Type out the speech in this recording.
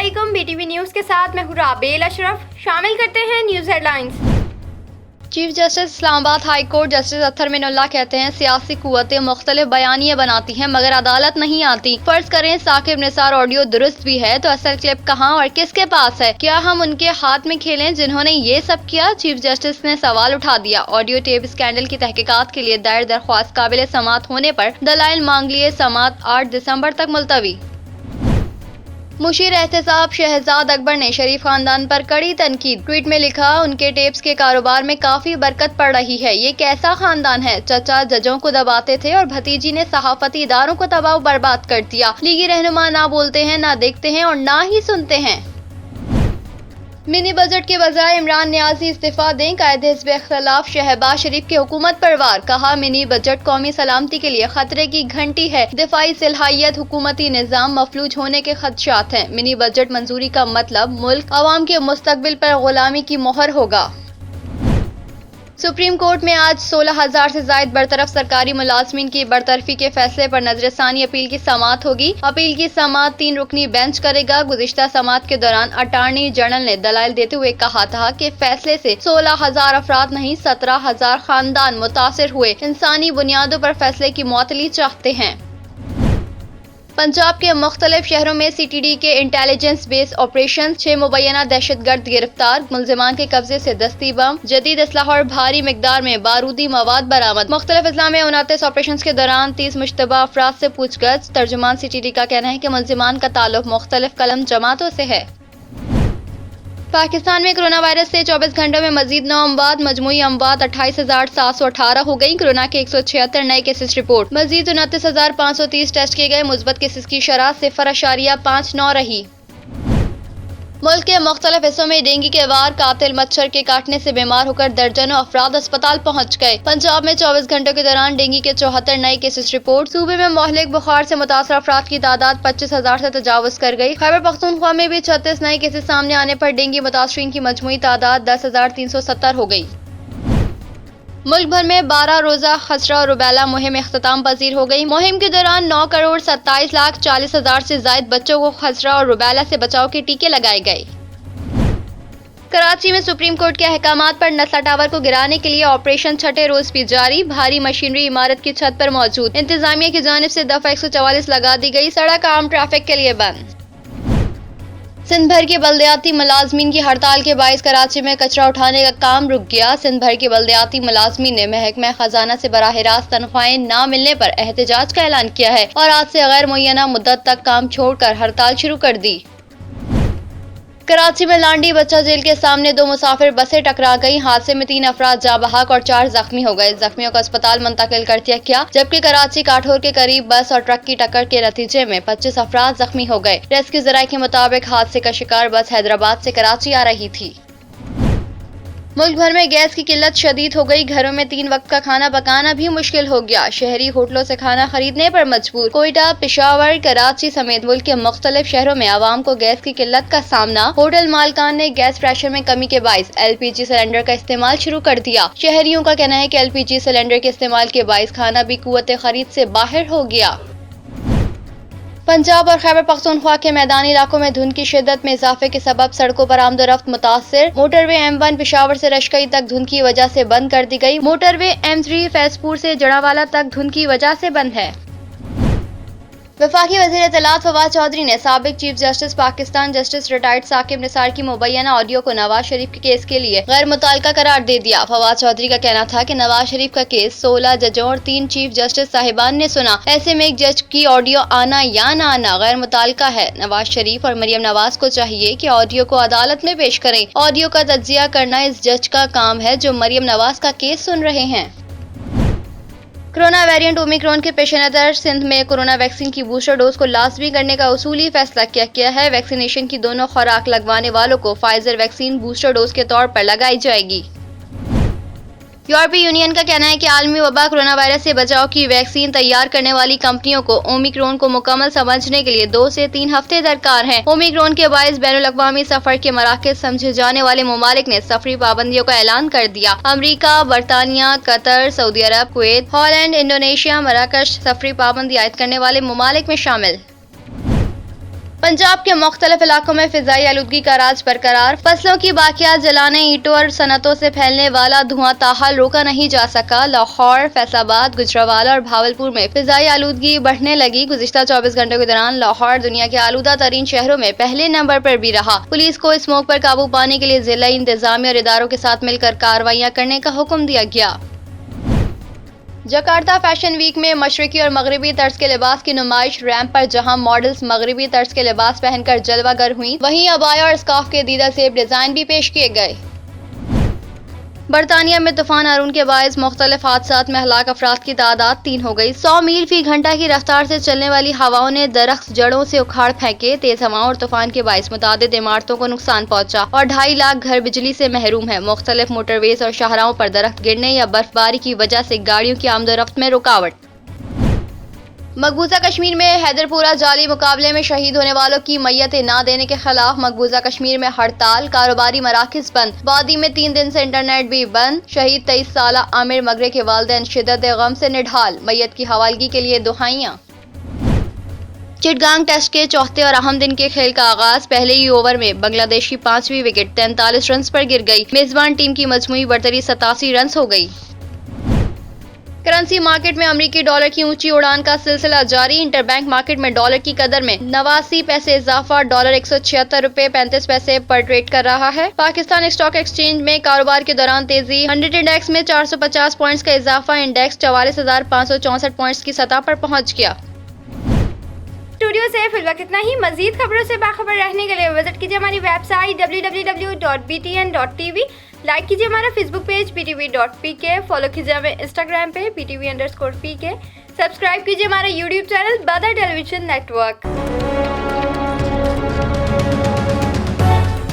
अस्सलामुअलैकुम, BTV news के साथ मैं हूँ राबेल अशरफ। शामिल करते हैं news headlines. Chief justice Islamabad high court justice Athar Minallah कहते हैं सियासी कुव्वतें मुख्तलिफ बयानियाँ बनाती हैं मगर अदालत नहीं आती। फर्ज करें साकिब निसार ऑडियो दुरुस्त भी है तो असल क्लिप कहाँ और किसके पास है? क्या हम उनके हाथ में खेलें जिन्होंने ये सब किया? चीफ जस्टिस ने सवाल उठा दिया। ऑडियो टेप स्कैंडल की तहकीकात के लिए दायर दरख्वास्त काबिल समाअत होने पर दलाइल मांग लिए, समाअत 8 दिसंबर तक मुलतवी। मुशीर एहतसाब शहजाद अकबर ने शरीफ खानदान पर कड़ी तनकीद। ट्वीट में लिखा, उनके टेप्स के कारोबार में काफी बरकत पड़ रही है। ये कैसा खानदान है? चचा जजों को दबाते थे और भतीजी ने सहाफती इदारों को तबाह बर्बाद कर दिया। लीगी रहनुमा ना बोलते हैं, ना देखते हैं और ना ही सुनते हैं। मिनी बजट के बजाय इमरान नियाजी इस्तीफा दें, कायदे हिज़्ब इख्तिलाफ शहबाज शरीफ की हुकूमत पर वार। कहा, मिनी बजट कौमी सलामती के लिए खतरे की घंटी है। दिफाई सलाहियत, हुकूमती निज़ाम मफलूज होने के खदशात हैं। मिनी बजट मंजूरी का मतलब मुल्क अवाम के मुस्तकबिल पर गुलामी की मोहर होगा। सुप्रीम कोर्ट में आज 16,000 से जायद बरतरफ सरकारी मुलाजमीन की बरतरफी के फैसले पर नजरसानी अपील की समाअत होगी। अपील की समाअत 3 रुकनी बेंच करेगा। गुज़िश्ता समाअत के दौरान अटॉर्नी जनरल ने दलाइल देते हुए कहा था कि फैसले से 16,000 अफराद नहीं 17,000 खानदान मुतासिर हुए। इंसानी बुनियादों पर फैसले की मुअत्तली चाहते हैं। पंजाब के मुख्तलिफ शहरों में CTD के इंटेलिजेंस बेस्ड ऑपरेशन, 6 मुबैना दहशतगर्द गिरफ्तार, मुल्जिमान के कब्जे से दस्ती बम, जदीद असलाह और भारी मिकदार में बारूदी मवाद बरामद। मुख्तलिफ अजला में 29 ऑपरेशन के दौरान 30 मुश्तबा अफराद से पूछगछ। तर्जुमान CTD का कहना है कि मुल्जिमान का ताल्लुक मुख्तलिफ कलम जमातों से है। पाकिस्तान में कोरोना वायरस से 24 घंटों में मजीद 9 अमवात, मजमूई अमवात 28,718 हो गई। कोरोना के 176 नए केसेस रिपोर्ट। मजीद 29,530 टेस्ट किए गए। मुस्बत केसेस की शरह 0.59 रही। मुल्क के मुख्तलिफ हिस्सों में डेंगू के वार, कातिल मच्छर के काटने से बीमार होकर दर्जनों अफराद अस्पताल पहुंच गए। पंजाब में 24 घंटों के दौरान डेंगू के 74 नए केसेस रिपोर्ट। सूबे में मोहलिक बुखार से मुतासर अफराद की तादाद 25,000 से तजावुज कर गई। खैबर पख्तूनख्वा में भी 36 नए केसेस सामने आने पर डेंगू मुतासरीन की मजमूई तादाद 10,370 हो गई। मुल्क भर में 12 रोजा खसरा और रुबैला मुहिम इख्तिताम पजीर हो गई। मुहिम के दौरान 9,27,40,000 से जायद बच्चों को खसरा और रुबैला से बचाव के टीके लगाए गए। कराची में सुप्रीम कोर्ट के अहकामात पर नस्ला टावर को गिराने के लिए ऑपरेशन छठे रोज भी जारी। भारी मशीनरी इमारत की छत पर मौजूद। इंतजामिया की जानिब से दफा 144 लगा दी गई। सड़क आम ट्रैफिक के लिए बंद। सिंध भर के बल्दियाती मुलाजमीन की हड़ताल के बाइस कराची में कचरा उठाने का काम रुक गया। सिंध भर के बल्दियाती मुलाजमीन ने महकमा खजाना से बराह रास्त तनख्वाहें न मिलने पर एहतजाज का ऐलान किया है और आज से गैर मुय्यना मुद्दत तक काम छोड़कर हड़ताल शुरू कर दी। कराची में लांडी बच्चा जेल के सामने 2 मुसाफिर बसें टकरा गई। हादसे में 3 अफराद जाँ बहक और 4 जख्मी हो गए। जख्मियों को अस्पताल मुंतकिल कर दिया गया, जबकि कराची काठोर के करीब बस और ट्रक की टक्कर के नतीजे में 25 अफराद जख्मी हो गए। रेस्क्यू ज़राए के मुताबिक हादसे का शिकार बस हैदराबाद से कराची आ रही थी। मुल्क भर में गैस की किल्लत शदीद हो गई। घरों में 3 वक्त का खाना पकाना भी मुश्किल हो गया। शहरी होटलों से खाना खरीदने पर मजबूर। कोयटा, पेशावर, कराची समेत मुल्क के मुख्तलिफ शहरों में आवाम को गैस की किल्लत का सामना। होटल मालकान ने गैस प्रेशर में कमी के बाइस LPG सिलेंडर का इस्तेमाल शुरू कर दिया। शहरियों का कहना है कि LPG सिलेंडर के इस्तेमाल के बाइस खाना भी कुव्वत खरीद से बाहर हो गया। पंजाब और खैबर पख्तूनख्वा के मैदानी इलाकों में धुंध की शिद्दत में इजाफे के सबब सड़कों पर आमदोरफ्त मुतासिर। मोटरवे M1 पेशावर से रशकई तक धुंध की वजह से बंद कर दी गई। मोटरवे M3 फैजपुर से जड़ावाला तक धुंध की वजह से बंद है। वफाकी वज़ीर इत्तलात फवाद चौधरी ने साबिक chief justice Pakistan justice retired Saqib Nisar की मुबैना ऑडियो को नवाज शरीफ के केस के लिए गैर मुतल्लका करार दे दिया। फवाद चौधरी का कहना था कि नवाज शरीफ का केस 16 जजों और 3 चीफ जस्टिस साहिबान ने सुना। ऐसे में एक जज की ऑडियो आना या ना आना गैर मुतल्लका है। नवाज शरीफ और मरियम नवाज को चाहिए कि ऑडियो को अदालत में पेश करें। ऑडियो का तज्जिया करना इस जज का काम है जो मरियम नवाज का केस सुन रहे हैं। कोरोना वेरिएंट ओमिक्रॉन के पेश नज़र सिंध में कोरोना वैक्सीन की बूस्टर डोज को लाजमी करने का उसूली फैसला किया गया है। वैक्सीनेशन की दोनों खुराक लगवाने वालों को फाइजर वैक्सीन बूस्टर डोज के तौर पर लगाई जाएगी। यूरोपीय यूनियन का कहना है कि आलमी वबा कोरोना वायरस से बचाव की वैक्सीन तैयार करने वाली कंपनियों को ओमिक्रॉन को मुकम्मल समझने के लिए 2 से 3 हफ्ते दरकार हैं। ओमिक्रॉन के बायस बैनुल-अक़वामी सफर के मराकज़ समझे जाने वाले ममालिक ने सफरी पाबंदियों का ऐलान कर दिया। अमरीका, बरतानिया, कतर, सऊदी अरब, कुवैत, हॉलैंड, इंडोनेशिया, मराकश सफरी पाबंदी आयद करने वाले ममालिक में शामिल। पंजाब के मुख्तलिफ इलाकों में फिजाई आलूदगी का राज बरकरार। फसलों की बाकियात जलाने, ईंटों और सनतों से फैलने वाला धुआं ताहाल रोका नहीं जा सका। लाहौर, फैसलाबाद, गुजरांवाला और भावलपुर में फिजाई आलूदगी बढ़ने लगी। गुज़िश्ता 24 घंटों के दौरान लाहौर दुनिया के आलूदा तरीन शहरों में पहले नंबर पर भी रहा। पुलिस को स्मोक पर काबू पाने के लिए जिला इंतजामिया और इदारों के साथ मिलकर कार्रवाइयां करने का हुक्म दिया गया। जकार्ता फैशन वीक में मशरकी और मगरबी तर्ज के लिबास की नुमाइश। रैंप पर जहां मॉडल्स मगरबी तर्ज के लिबास पहनकर जलवागर हुई, वहीं अबाया और स्कार्फ के दीदा सेब डिजाइन भी पेश किए गए। बरतानिया में तूफान हारून के बायस मुख्तलिफ हादसात में हलाक अफराद की तादाद 3 हो गई। 100 मील फी घंटा की रफ्तार से चलने वाली हवाओं ने दरख्त जड़ों से उखाड़ फेंके। तेज हवाओं और तूफान के बायस मुतादिद इमारतों को नुकसान पहुंचा और 2.5 लाख घर बिजली से महरूम है। मुख्तलिफ मोटरवेज और शाहराहों पर दरख्त गिरने या बर्फबारी की वजह से गाड़ियों की आमदोरफ्त में रुकावट। मकबूजा कश्मीर में हैदरपुरा जाली मुकाबले में शहीद होने वालों की मैयतें ना देने के खिलाफ मकबूजा कश्मीर में हड़ताल। कारोबारी मराकिज बंद। वादी में 3 दिन से इंटरनेट भी बंद। शहीद 23 साला आमिर मगरे के वालिदैन शिद्दत गम से निढाल। मैयत की हवालगी के लिए दुहाइयां। चिटगांग टेस्ट के चौथे और अहम दिन के खेल का आगाज। पहले ही ओवर में बांग्लादेश की 5वीं विकेट 43 रन पर गिर गई। मेजबान टीम की मजमूई बरतरी 87 रन हो गई। करेंसी मार्केट में अमेरिकी डॉलर की ऊंची उड़ान का सिलसिला जारी। इंटरबैंक मार्केट में डॉलर की कदर में 89 पैसे इजाफा। डॉलर 176 रुपए 35 पैसे पर ट्रेड कर रहा है। पाकिस्तान स्टॉक एक्सचेंज में कारोबार के दौरान तेजी। 100 इंडेक्स में 450 पॉइंट्स का इजाफा। इंडेक्स 44,564 पॉइंट्स की सतह पर पहुंच गया। स्टूडियो से फिलहाल इतना ही। मजीद खबरों से बाखबर रहने के लिए विजिट कीजिए हमारी वेबसाइट www.btn.tv। लाइक कीजिए हमारा फेसबुक पेज btv.pk। फॉलो कीजिए हमें इंस्टाग्राम पे btv_pk। सब्सक्राइब कीजिए हमारा यूट्यूब चैनल बदर टेलीविजन नेटवर्क।